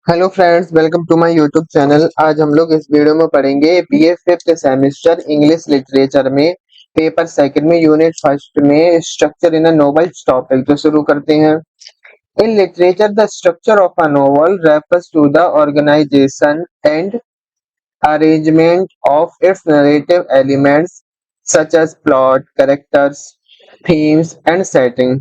Hello friends, welcome to my YouTube channel. आज हम लोग इस वीडियो में पढ़ेंगे BA fifth semester English literature में पेपर सेकंड में यूनिट फर्स्ट में structure in a novel topic. तो शुरू करते हैं। In literature the structure of a novel refers to the organization and arrangement of its narrative elements such as plot, characters, themes and setting।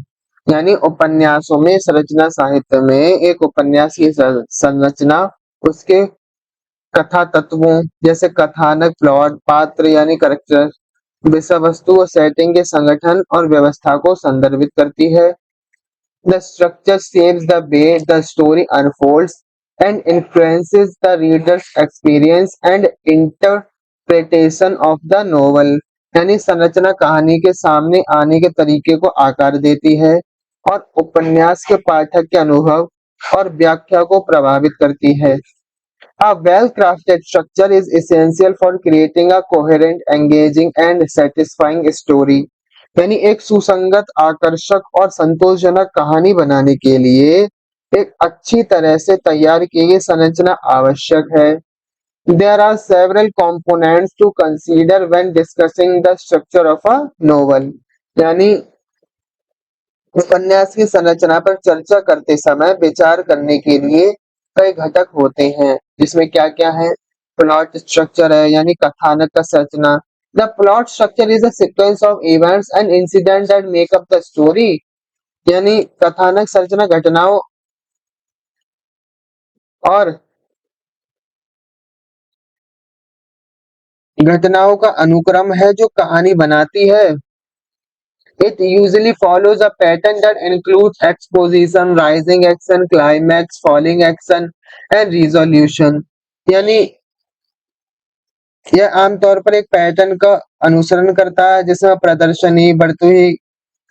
यानी उपन्यासों में संरचना, साहित्य में एक उपन्यास की संरचना उसके कथा तत्वों जैसे कथानक, प्लॉट, पात्र यानी करेक्टर, विषय वस्तु और सेटिंग के संगठन और व्यवस्था को संदर्भित करती है। The structure shapes the way the story unfolds and influences the reader's experience and interpretation of the novel। यानी संरचना कहानी के सामने आने के तरीके को आकार देती है और उपन्यास के पाठक के अनुभव और व्याख्या को प्रभावित करती है। A well-crafted structure is essential for creating a coherent, engaging and satisfying story। यानी एक सुसंगत, आकर्षक और संतोषजनक कहानी बनाने के लिए एक अच्छी तरह से तैयार की गई संरचना आवश्यक है। There are several components to consider when discussing the structure of a novel। यानी उपन्यास की संरचना पर चर्चा करते समय विचार करने के लिए कई घटक होते हैं, जिसमें क्या क्या है। प्लॉट स्ट्रक्चर है, यानी कथानक का संरचना। The plot structure is a sequence of events and incidents that make up the story. यानी कथानक संरचना और घटनाओं का अनुक्रम है जो कहानी बनाती है। It usually follows a pattern that includes exposition, rising action, climax, falling action and resolution। यानी यह आमतौर पर एक पैटर्न का अनुसरण करता है, जिसमें प्रदर्शनी, बढ़ती हुई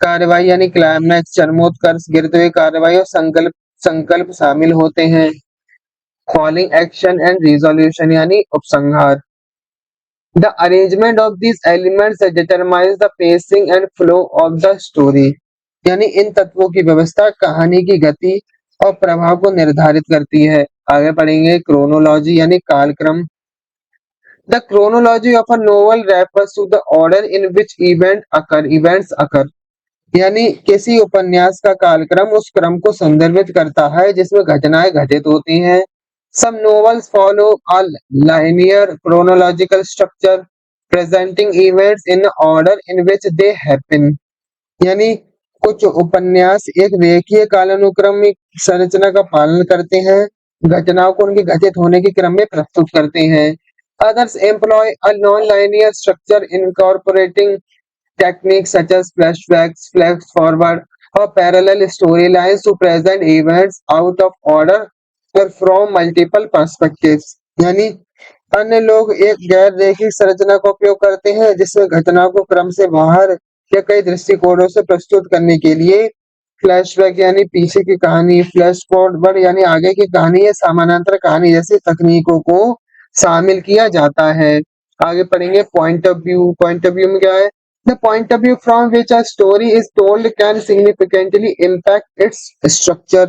कार्रवाई यानी क्लाइमैक्स, चरमोत्कर्ष, गिरते हुए कार्रवाई और संकल्प संकल्प शामिल होते हैं। फॉलिंग एक्शन एंड रिजोल्यूशन यानी उपसंहार। The arrangement of these elements determines the pacing and flow of the story। यानी इन तत्वों की व्यवस्था कहानी की गति और प्रभाव को निर्धारित करती है। आगे पढ़ेंगे क्रोनोलॉजी यानी कालक्रम। The chronology of a novel refers to the order in which events occur। यानी किसी उपन्यास का कालक्रम उस क्रम को संदर्भित करता है जिसमें घटनाएं घटित होती हैं। Some novels follow a linear chronological structure, presenting events in the order in which they happen। यानी कुछ उपन्यास एक रेखीय कालानुक्रमिक संरचना का पालन करते हैं, घटनाओं को उनके घटित होने के क्रम में प्रस्तुत करते हैं। Others employ a non-linear structure incorporating techniques such as flashbacks, flash forward or parallel storylines to present events out of order or from multiple perspectives। यानी अन्य लोग एक गैर रैखिक संरचना का उपयोग करते हैं जिसमें घटनाओं को क्रम से बाहर या कई दृष्टिकोणों से प्रस्तुत करने के लिए फ्लैशबैक यानी पीछे की कहानी, फ्लैश फॉरवर्ड यानी आगे की कहानी या समानांतर कहानी जैसी तकनीकों को शामिल किया जाता है। आगे पढ़ेंगे point of view. Point of view में क्या है? The point of view from which a story is told can significantly impact its structure।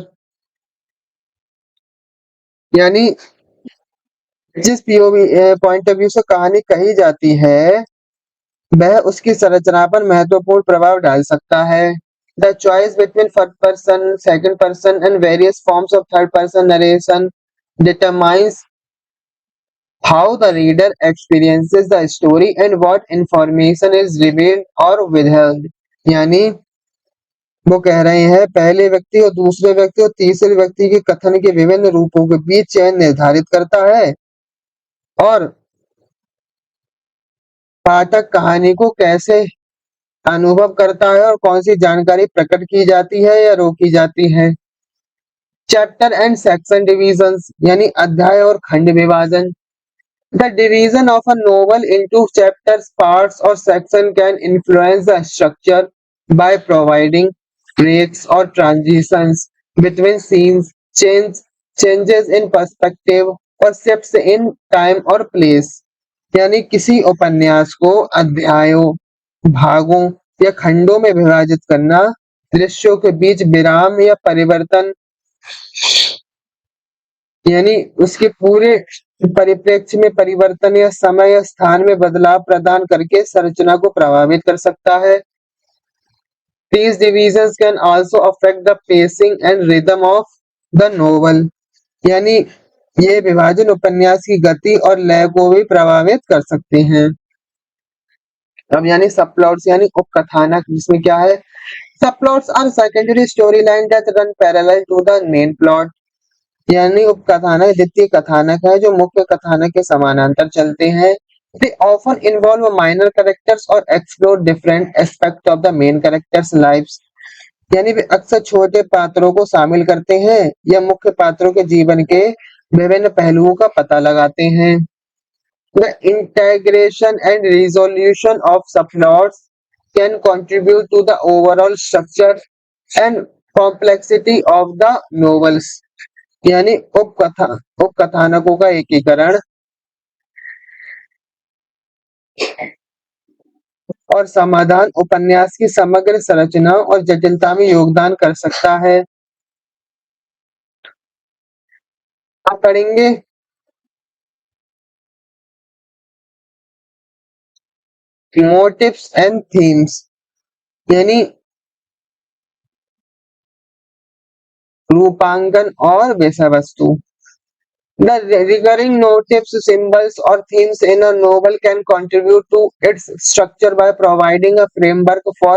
यानी जिस पीओवी पॉइंट ऑफ व्यू से कहानी कही जाती है वह उसकी संरचना पर महत्वपूर्ण प्रभाव डाल सकता है। The choice between first person, second person and various forms of third person narration determines how the reader experiences the story and what information is revealed or withheld। यानी वो कह रहे हैं पहले व्यक्ति और दूसरे व्यक्ति और तीसरे व्यक्ति के कथन के विभिन्न रूपों के बीच चयन निर्धारित करता है और पाठक कहानी को कैसे अनुभव करता है और कौन सी जानकारी प्रकट की जाती है या रोकी जाती है। चैप्टर एंड सेक्शन डिविजन्स यानी अध्याय और खंड विभाजन। The division of a novel into chapters, parts और section can influence the structure by providing breaks or transitions between scenes, changes in perspective or shifts in time or place। यानी किसी उपन्यास को अध्यायों, भागों या खंडों में विभाजित करना, दृश्यों के बीच विराम या परिवर्तन यानी उसके पूरे परिप्रेक्ष्य में परिवर्तन या समय या स्थान में बदलाव प्रदान करके संरचना को प्रभावित कर सकता है। These divisions can also affect the pacing and rhythm of the novel. यानी ये विभाजन उपन्यास की गति और लय को भी प्रभावित कर सकते हैं। अब यानी सबप्लॉट्स यानी उपकथानक, जिसमें क्या है, subplots are secondary story line that run parallel to the main plot. यानी उपकथानक द्वितीय कथानक है जो मुख्य कथानक के समानांतर चलते हैं। They often involve minor characters or explore different aspects of the main characters' lives. यानी वे अक्सर छोटे पात्रों को शामिल करते हैं या मुख्य पात्रों के जीवन के विभिन्न पहलुओं का पता लगाते हैं। The integration and resolution of subplots can contribute to the overall structure and complexity of the novels. यानी उपकथानकों का एकीकरण और समाधान उपन्यास की समग्र संरचना और जटिलता में योगदान कर सकता है। आप पढ़ेंगे मोटिव्स एंड थीम्स, यानी रूपांकन और विषय वस्तु। The recurring motifs, symbols, or themes in a novel can contribute to its structure by providing a framework for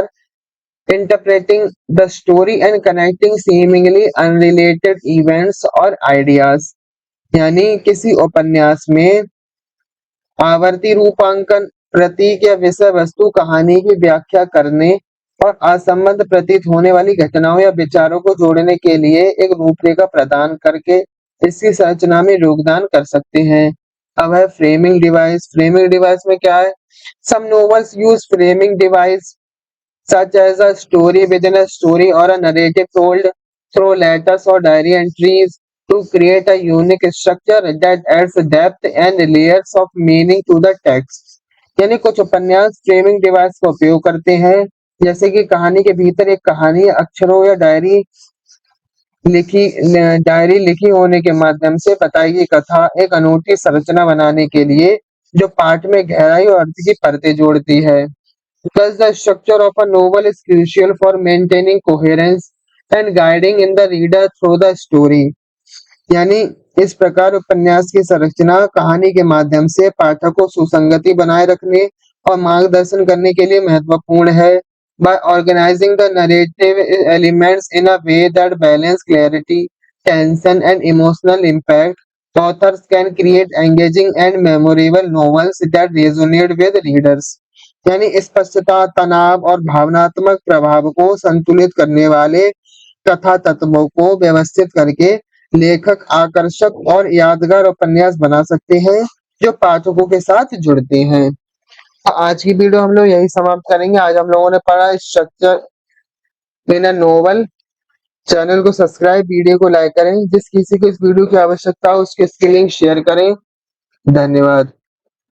interpreting the story and connecting seemingly unrelated events or ideas. यानी किसी उपन्यास में आवर्ती रूपांकन, प्रतीक या विषय वस्तु कहानी की व्याख्या करने और असंबद्ध प्रतीत होने वाली घटनाओं या विचारों को जोड़ने के लिए एक रूपरेखा प्रदान करके इसकी संरचना में योगदान कर सकते हैं। अब है फ्रेमिंग डिवाइस। फ्रेमिंग डिवाइस में क्या है? Some novels use framing device such as a story within a story or a narrative told through letters or diary entries to create a unique structure that adds depth and layers of meaning to the text. यानी कुछ उपन्यास framing device का उपयोग करते हैं, जैसे कि कहानी के भीतर एक कहानी अक्षरों या डायरी लिखी होने के माध्यम से बताई गई कथा एक अनूठी संरचना बनाने के लिए जो पाठ में गहराई और अर्थ की परतें जोड़ती है। Thus, the structure of a novel is crucial for maintaining coherence and guiding in the reader through the story. यानी इस प्रकार उपन्यास की संरचना कहानी के माध्यम से पाठक को सुसंगति बनाए रखने और मार्गदर्शन करने के लिए महत्वपूर्ण है। By organizing the narrative elements in a way that balance clarity, tension, and emotional impact, authors can create engaging and memorable novels that resonate with readers. यानी स्पष्टता, तनाव और भावनात्मक प्रभाव को संतुलित करने वाले कथा तत्वों को व्यवस्थित करके लेखक आकर्षक और यादगार उपन्यास बना सकते हैं जो पाठकों के साथ जुड़ते हैं। आज की वीडियो हम लोग यही समाप्त करेंगे। आज हम लोगों ने पढ़ा structure in a novel. Channel को सब्सक्राइब, वीडियो को लाइक करें। जिस किसी को इस वीडियो की आवश्यकता हो उसके लिंक शेयर करें। धन्यवाद।